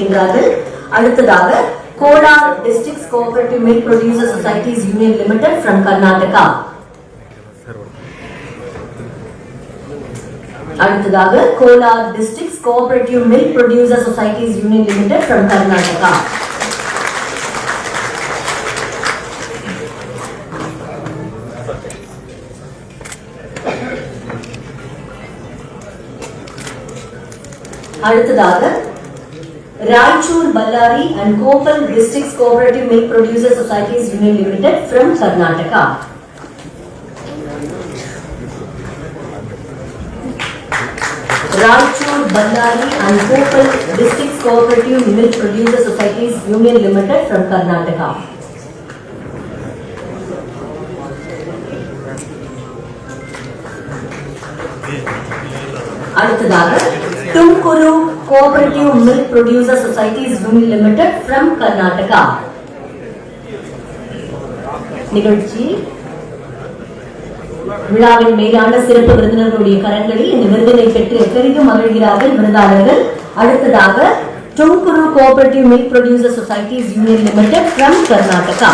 வருகின்றார்கள். அடுத்ததாக Kolar Districts Cooperative Milk Producer Societies Union Limited from Karnataka. அடுத்ததாக Kolar Districts Cooperative Milk Producer Societies Union Limited from Karnataka. அடுத்ததாக Raichur, Ballari and Koppal Districts Cooperative Milk Producer Societies Union Limited from Karnataka. Raichur, Ballari and Koppal Districts Cooperative Milk Producer Societies Union Limited from Karnataka. அடுத்ததாக Tumkuru Cooperative Milk Producer Societies Union Limited from Karnataka. நிகழ்ச்சி விழாவின் மேலான சிறப்பு விருந்தினர்களுடைய கரங்களில் இந்த விருதினை பெற்று பெரிதும் மகிழ்கிறார்கள் விருதாளர்கள். அடுத்ததாக Tumkuru Cooperative Milk Producer Societies Union Limited from Karnataka.